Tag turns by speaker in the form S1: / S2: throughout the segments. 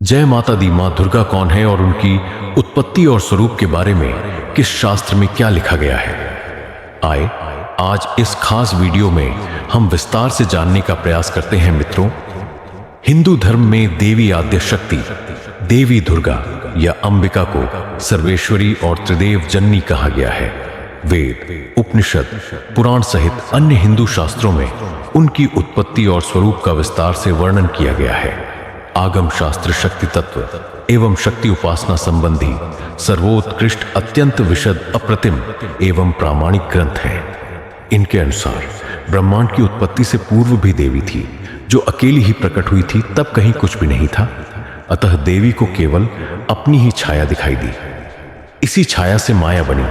S1: जय माता दी। माँ दुर्गा कौन है और उनकी उत्पत्ति और स्वरूप के बारे में किस शास्त्र में क्या लिखा गया है, आए आज इस खास वीडियो में हम विस्तार से जानने का प्रयास करते हैं। मित्रों, हिंदू धर्म में देवी आद्य शक्ति देवी दुर्गा या अंबिका को सर्वेश्वरी और त्रिदेव जननी कहा गया है। वेद, उपनिषद, पुराण सहित अन्य हिंदू शास्त्रों में उनकी उत्पत्ति और स्वरूप का विस्तार से वर्णन किया गया है। आगम शास्त्र शक्ति तत्व एवं शक्ति उपासना संबंधी सर्वोत्कृष्ट, अत्यंत विशद, अप्रतिम एवं प्रामाणिक ग्रंथ हैं। इनके अनुसार ब्रह्मांड की उत्पत्ति से पूर्व भी देवी थी, जो अकेली ही प्रकट हुई थी। तब कहीं कुछ भी नहीं था, अतः देवी को केवल अपनी ही छाया दिखाई दी। इसी छाया से माया बनी,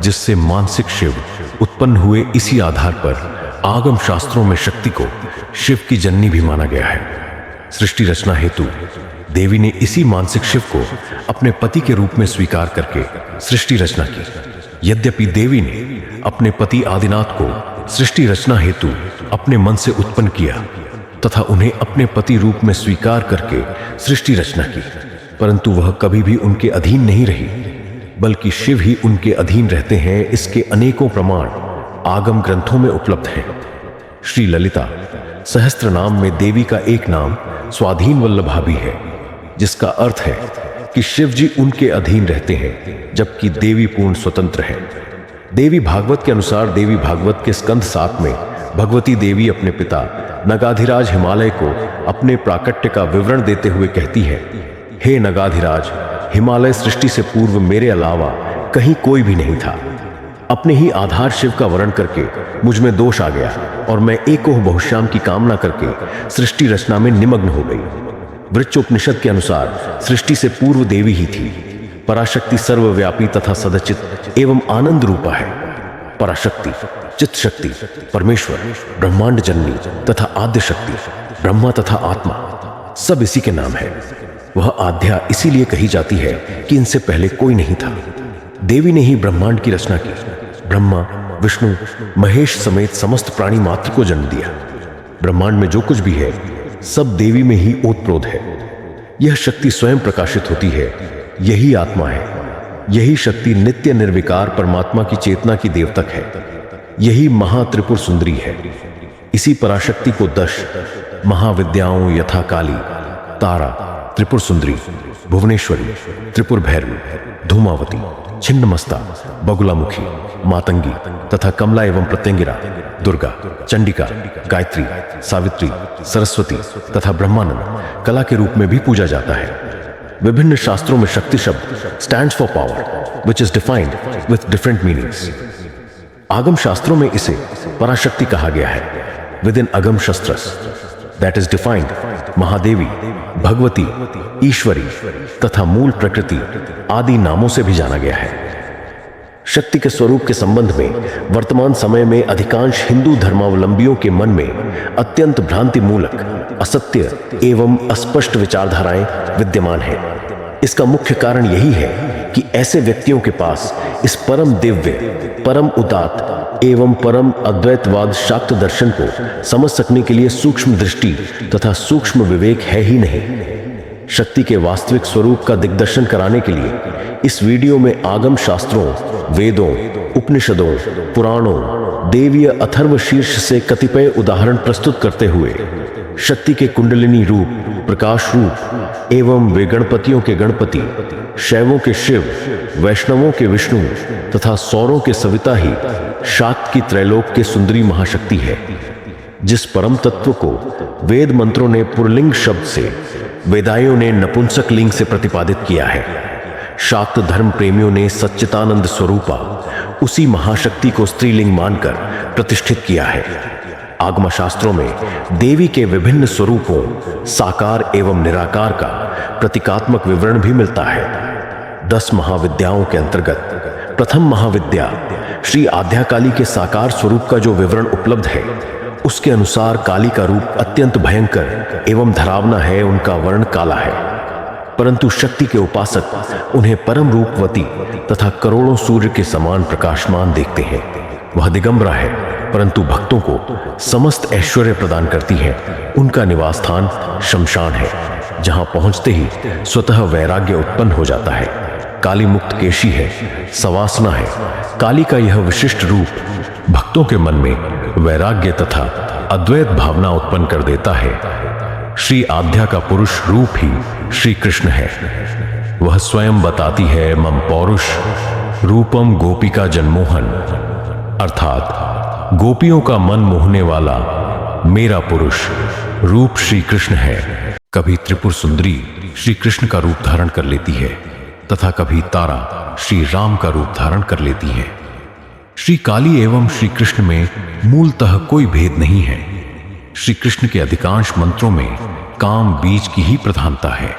S1: जिससे मानसिक शिव उत्पन्न हुए। इसी आधार पर आगम शास्त्रों में शक्ति को शिव की जननी भी माना गया है। सृष्टि रचना हेतु देवी ने इसी मानसिक शिव को अपने पति के रूप में स्वीकार करके सृष्टि रचना की। यद्यपि देवी ने अपने पति आदिनाथ को सृष्टि रचना हेतु अपने मन से उत्पन्न किया तथा उन्हें अपने पति रूप में स्वीकार करके सृष्टि रचना की, परंतु वह कभी भी उनके अधीन नहीं रही, बल्कि शिव ही उनके अधीन रहते हैं। इसके अनेकों प्रमाण आगम ग्रंथों में उपलब्ध हैं। श्री ललिता सहस्त्र नाम में देवी का एक नाम स्वाधीन वल्लभा भी है, जिसका अर्थ है कि शिव जी उनके अधीन रहते हैं, जबकि देवी पूर्ण स्वतंत्र है। देवी भागवत के अनुसार देवी भागवत के स्कंध 7 में भगवती देवी अपने पिता नगाधिराज हिमालय को अपने प्राकट्य का विवरण देते हुए कहती है, हे नगाधिराज, हिमालय सृष्टि से पूर्व मेरे अलावा कहीं कोई भी नहीं था। अपने ही आधार शिव का वर्णन करके मुझ में दोष आ गया और मैं एकोह बहुश्याम की कामना करके सृष्टि रचना में निमग्न हो गई। वृक्षोपनिषद के अनुसार सृष्टि से पूर्व देवी ही थी। पराशक्ति सर्वव्यापी तथा सदचित एवं आनंद रूपा है। पराशक्ति, चित्त शक्ति, परमेश्वर, ब्रह्मांड जननी तथा आद्य शक्ति, ब्रह्मा तथा आत्मा, सब इसी के नाम है। वह आद्या इसीलिए कही जाती है कि इनसे पहले कोई नहीं था। देवी ने ही ब्रह्मांड की रचना की। ब्रह्मा, विष्णु, महेश समेत समस्त प्राणी मात्र को जन्म दिया। ब्रह्मांड में जो कुछ भी है सब देवी में ही ओतप्रोत है। यह शक्ति स्वयं प्रकाशित होती है, यही आत्मा है। यही शक्ति नित्य निर्विकार परमात्मा की चेतना की देवतक है। यही महात्रिपुर सुंदरी है। इसी पराशक्ति को 10 महाविद्याओं यथा काली, तारा, त्रिपुर सुंदरी, भुवनेश्वरी, त्रिपुर भैरवी, धूमावती, छिन्नमस्ता, बगुलामुखी, मातंगी तथा कमला एवं प्रत्यंगिरा, दुर्गा, चंडिका, गायत्री, सावित्री, सरस्वती तथा ब्रह्मानंद कला के रूप में भी पूजा जाता है। विभिन्न शास्त्रों में शक्ति शब्द stands for power which is defined with different meanings. आगम शास्त्रों में इसे पराशक्ति कहा गया है। Within Agama Shastras that is defined Mahadevi, Bhagwati, Ishwari तथा मूल प्रकृति आदि नामों से भी जाना गया है। शक्ति के स्वरूप के संबंध में वर्तमान समय में अधिकांश हिंदू धर्मावलंबियों के मन में अत्यंत भ्रांति मूलक, असत्य एवं अस्पष्ट विचारधाराएं विद्यमान हैं। इसका मुख्य कारण यही है कि ऐसे व्यक्तियों के पास इस परम दिव्य, परम उदात्त एवं परम अद्वैतवाद शाक्त दर्शन को समझ सकने के लिए सूक्ष्म दृष्टि तथा सूक्ष्म विवेक है ही नहीं। शक्ति के वास्तविक स्वरूप का दिग्दर्शन कराने के लिए इस वीडियो में आगम शास्त्रों, वेदों, उपनिषदों, पुराणों, देवीय अथर्व शीर्ष से कतिपय उदाहरण प्रस्तुत करते हुए शक्ति के कुंडलिनी रूप, प्रकाश रूप एवं वे गणपतियों के गणपति, शैवों के शिव, वैष्णवों के विष्णु तथा सौरों के सविता ही शाक्त की त्रैलोक के सुंदरी महाशक्ति है। जिस परम तत्व को वेद मंत्रों ने पुरलिंग शब्द से, वेदायों ने नपुंसक लिंग से प्रतिपादित किया है। शाक्त धर्म प्रेमियों ने सच्चिदानंद स्वरूपा उसी महाशक्ति को स्त्रीलिंग मानकर प्रतिष्ठित किया है। आगम शास्त्रों में देवी के विभिन्न स्वरूपों, साकार एवं निराकार का प्रतीकात्मक विवरण भी मिलता है। 10 महाविद्याओं के अंतर्गत प्रथम महाविद्या श्री आद्याकाली के साकार स्वरूप का जो विवरण उपलब्ध है, उसके अनुसार काली का रूप अत्यंत भयंकर एवं धरावना है। उनका वर्ण काला है, परंतु शक्ति के उपासक उन्हें परम रूपवती तथा करोड़ों सूर्य के समान प्रकाशमान देखते हैं। वह दिगंबरा है, परंतु भक्तों को समस्त ऐश्वर्य प्रदान करती है। उनका निवास स्थान शमशान है, जहां पहुंचते ही स्वतः वैराग्य उत्पन्न हो जाता है। काली मुक्त केशी है, सवासना है। काली का यह विशिष्ट रूप भक्तों के मन में वैराग्य तथा अद्वैत भावना उत्पन्न कर देता है। श्री आद्या का पुरुष रूप ही श्री कृष्ण है। वह स्वयं बताती है, मम पौरुष रूपम गोपिका जनमोहन, अर्थात गोपियों का मन मोहने वाला मेरा पुरुष रूप श्री कृष्ण है। कभी त्रिपुर सुंदरी श्री कृष्ण का रूप धारण कर लेती है तथा कभी तारा श्री राम का रूप धारण कर लेती है। श्री काली एवं श्री कृष्ण में मूलतः कोई भेद नहीं है। श्री कृष्ण के अधिकांश मंत्रों में काम बीज की ही प्रधानता है।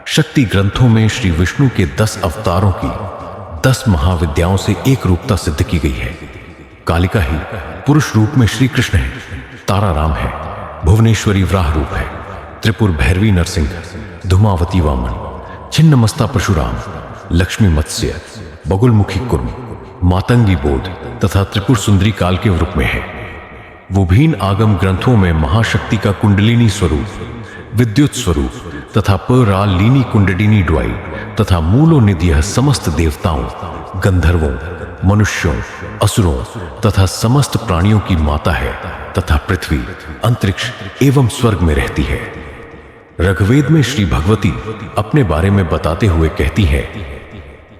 S1: शक्ति ग्रंथों में श्री विष्णु के 10 अवतारों की 10 महाविद्याओं से एक रूपता सिद्ध की गई है। कालिका ही पुरुष रूप में श्री कृष्ण है, तारा राम है, भुवनेश्वरी वराह रूप है, त्रिपुर भैरवी नरसिंह, धूमावती वामन, छिन्नमस्ता परशुराम, लक्ष्मी मत्स्य, बगुलमुखी कुर्म, मातंगी बोध तथा त्रिपुर सुंदरी काल के रूप में है। वो भीन आगम ग्रंथों में महाशक्ति का कुंडलिनी स्वरूप, विद्युत स्वरूप तथा पराल लीनी कुंडलिनी ड्वाई तथा मूलो निधि समस्त देवताओं, गंधर्वों, मनुष्यों, असुरों तथा समस्त प्राणियों की माता है तथा पृथ्वी, अंतरिक्ष एवं स्वर्ग में रहती है। ऋग्वेद में श्री भगवती अपने बारे में बताते हुए कहती है,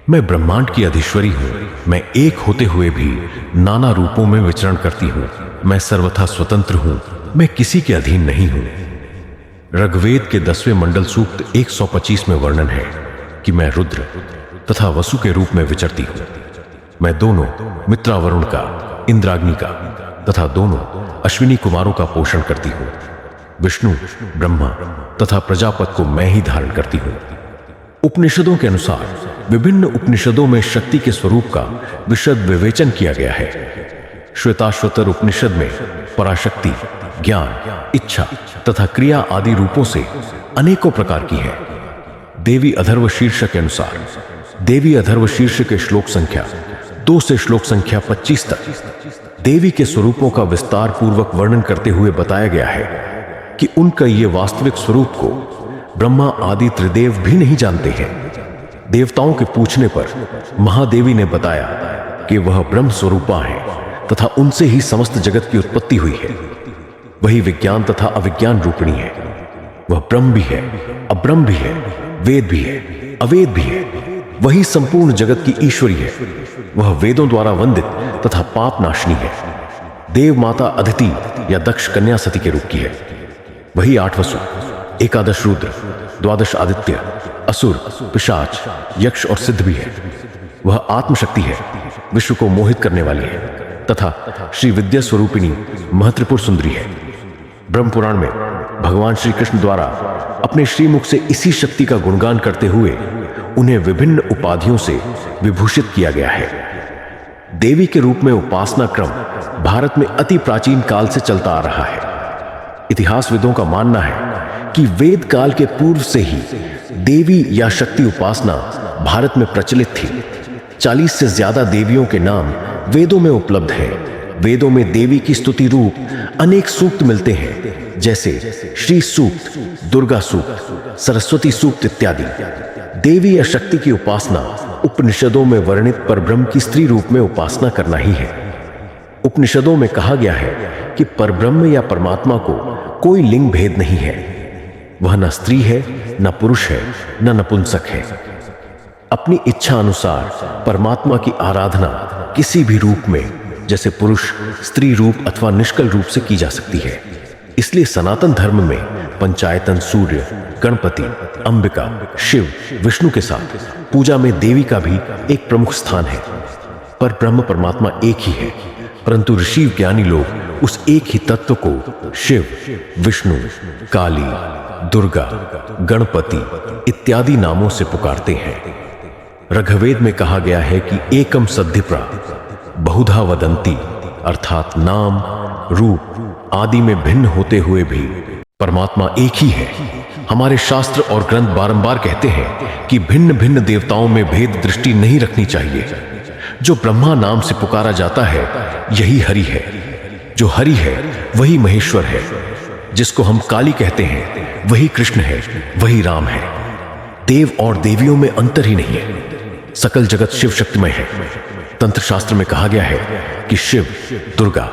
S1: मैं ब्रह्मांड की अधीश्वरी हूं, मैं एक होते हुए भी नाना रूपों में विचरण करती हूं, मैं सर्वथा स्वतंत्र हूं, मैं किसी के अधीन नहीं हूं। ऋग्वेद के 10वें मंडल सूक्त 125 में वर्णन है कि मैं रुद्र तथा वसु के रूप में विचरती हूं। मैं दोनों मित्रावरुण का, इंद्राग्नि का तथा दोनों अश्विनी कुमारों का पोषण करती हूं। विष्णु, ब्रह्मा तथा प्रजापति को मैं ही धारण करती हूं। उपनिषदों के अनुसार विभिन्न उपनिषदों में शक्ति के स्वरूप का विशद विवेचन किया गया है। श्वेताश्वतर उपनिषद में पराशक्ति ज्ञान, इच्छा तथा क्रिया आदि रूपों से अनेकों प्रकार की है। देवी अथर्व शीर्ष के अनुसार देवी अथर्व शीर्ष के श्लोक संख्या 2 से श्लोक संख्या 25 तक देवी के स्वरूपों का विस्तार पूर्वक वर्णन करते हुए बताया गया है कि उनका ये वास्तविक स्वरूप को ब्रह्मा आदि त्रिदेव भी नहीं जानते हैं। देवताओं के पूछने पर महादेवी ने बताया कि वह ब्रह्म स्वरूपा है तथा उनसे ही समस्त जगत की उत्पत्ति हुई है। वही विज्ञान तथा अविज्ञान रूपिणी है। वह ब्रह्म भी है, अब्रह्म भी है, वेद भी है, अवेद भी है। वही संपूर्ण जगत की ईश्वरी है। वह वेदों द्वारा वंदित तथा पाप नाशनी है। देव माता अदिति या दक्ष कन्या सती के रूप की है। वही 8 वसु, 11 रुद्र, 12 आदित्य, असुर, पिशाच, यक्ष और सिद्ध भी है। वह आत्मशक्ति है, विश्व को मोहित करने वाली है तथा श्री विद्या स्वरूपिणी महत्रिपुर सुंदरी है। ब्रह्म पुराण में भगवान श्री कृष्ण द्वारा अपने श्रीमुख से इसी शक्ति का गुणगान करते हुए उन्हें विभिन्न उपाधियों से विभूषित किया गया है। देवी के रूप में उपासना क्रम भारत में अति प्राचीन काल से चलता आ रहा है। इतिहासविदों का मानना है कि वेद काल के पूर्व से ही देवी या शक्ति उपासना भारत में प्रचलित थी। 40 से ज्यादा देवियों के नाम वेदों में उपलब्ध हैं। वेदों में देवी की स्तुति रूप अनेक सूक्त मिलते हैं, जैसे श्री सूक्त, दुर्गा सूक्त, सरस्वती सूक्त इत्यादि। देवी या शक्ति की उपासना उपनिषदों में वर्णित परब्रह्म की स्त्री रूप में उपासना करना ही है। उपनिषदों में कहा गया है कि परब्रह्म या परमात्मा को कोई लिंग भेद नहीं है। वह न स्त्री है, न पुरुष है, न नपुंसक है। अपनी इच्छा अनुसार परमात्मा की आराधना किसी भी रूप में, जैसे पुरुष, स्त्री रूप अथवा निष्कल रूप से की जा सकती है। इसलिए सनातन धर्म में पंचायतन सूर्य, गणपति, अंबिका, शिव, विष्णु के साथ पूजा में देवी का भी एक प्रमुख स्थान है। पर ब्रह्म परमात्मा एक ही है, परंतु ऋषि ज्ञानी लोग उस एक ही तत्व को शिव, विष्णु, काली, दुर्गा, गणपति इत्यादि नामों से पुकारते हैं। ऋग्वेद में कहा गया है कि एकम सद्धिप्रा बहुधा वदंती, अर्थात नाम, रूप आदि में भिन्न होते हुए भी परमात्मा एक ही है। हमारे शास्त्र और ग्रंथ बारंबार कहते हैं कि भिन्न भिन्न देवताओं में भेद दृष्टि नहीं रखनी चाहिए। जो ब्रह्मा नाम से पुकारा जाता है यही हरि है, जो हरि है वही महेश्वर है। जिसको हम काली कहते हैं, वही कृष्ण है, वही राम है। देव और देवियों में अंतर ही नहीं है। सकल जगत शिव शक्तिमय है। तंत्र शास्त्र में कहा गया है कि शिव, दुर्गा,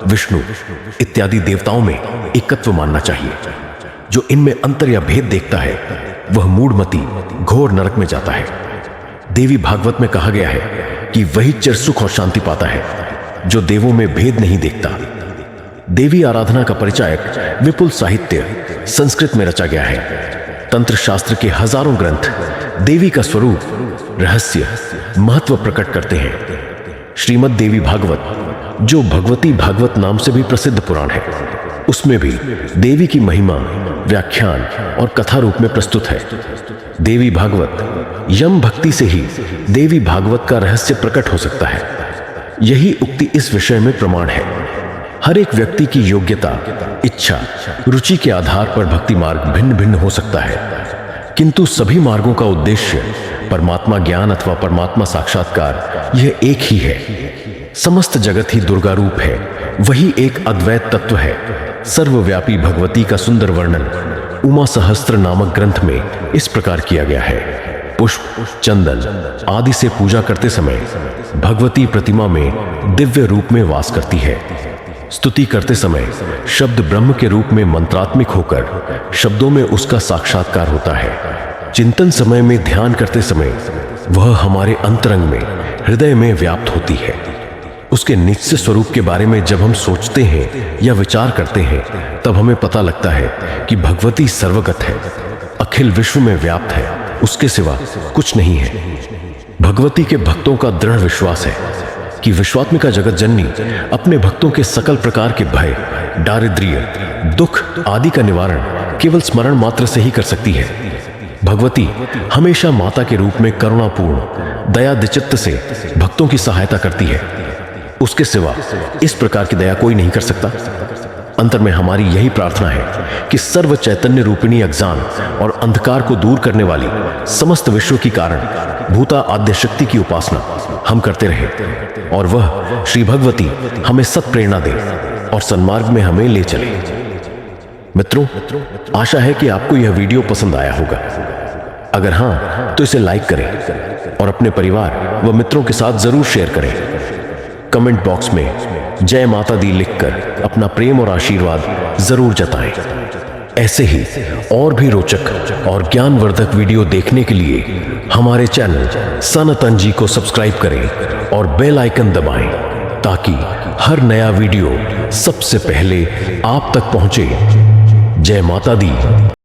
S1: विष्णु इत्यादि देवताओं में एकत्व मानना चाहिए। जो इनमें अंतर या भेद देखता है वह मूढ़मती घोर नरक में जाता है। देवी भागवत में कहा गया है कि वही चिर सुख और शांति पाता है जो देवों में भेद नहीं देखता। देवी आराधना का परिचायक विपुल साहित्य संस्कृत में रचा गया है। तंत्र शास्त्र के हजारों ग्रंथ देवी का स्वरूप, रहस्य, महत्व प्रकट करते हैं। श्रीमद् देवी भागवत, जो भगवती भागवत नाम से भी प्रसिद्ध पुराण है, उसमें भी देवी की महिमा व्याख्यान और कथा रूप में प्रस्तुत है। देवी भागवत, यम भक्ति से ही देवी भागवत का रहस्य प्रकट हो सकता है। यही उक्ति इस विषय में प्रमाण है। हर एक व्यक्ति की योग्यता, इच्छा, रुचि के आधार पर भक्ति मार्ग भिन्न भिन्न हो सकता है, किंतु सभी मार्गों का उद्देश्य परमात्मा ज्ञान अथवा परमात्मा साक्षात्कार यह एक ही है। समस्त जगत ही दुर्गा रूप है, वही एक अद्वैत तत्व है। सर्वव्यापी भगवती का सुंदर वर्णन उमा सहस्त्र नामक ग्रंथ में इस प्रकार किया गया है। पुष्प, चंदन आदि से पूजा करते समय भगवती प्रतिमा में दिव्य रूप में वास करती है। स्तुति करते समय शब्द ब्रह्म के रूप में मंत्रात्मिक होकर शब्दों में उसका साक्षात्कार होता है। चिंतन समय में ध्यान करते समय वह हमारे अंतरंग में, हृदय में व्याप्त होती है। उसके नित्य स्वरूप के बारे में जब हम सोचते हैं या विचार करते हैं, तब हमें पता लगता है कि भगवती सर्वगत है, अखिल विश्व में व्याप्त है, उसके सिवा कुछ नहीं है। भगवती के भक्तों का दृढ़ विश्वास है कि विश्वात्मिका जगत जननी अपने भक्तों के सकल प्रकार के भय, दारिद्र्य, दुख आदि का निवारण केवल स्मरण मात्र से ही कर सकती है। भगवती हमेशा माता के रूप में करुणापूर्ण, दया दिचित्त से भक्तों की सहायता करती है। उसके सिवा इस प्रकार की दया कोई नहीं कर सकता। अंतर में हमारी यही प्रार्थना है कि सर्व चैतन्य रूपिणी अज्ञान और अंधकार को दूर करने वाली समस्त विश्व की कारण भूता आद्य शक्ति की उपासना हम करते रहे और वह श्री भगवती हमें सत प्रेरणा दे और सन्मार्ग में हमें ले चले। मित्रों, आशा है कि आपको यह वीडियो पसंद आया होगा। अगर हां तो इसे लाइक करें और अपने परिवार व मित्रों के साथ जरूर शेयर करें। कमेंट बॉक्स में जय माता दी लिखकर अपना प्रेम और आशीर्वाद जरूर जताएं। ऐसे ही और भी रोचक और ज्ञानवर्धक वीडियो देखने के लिए हमारे चैनल सनातन जी को सब्सक्राइब करें और बेल आइकन दबाएं, ताकि हर नया वीडियो सबसे पहले आप तक पहुंचे। जय माता दी।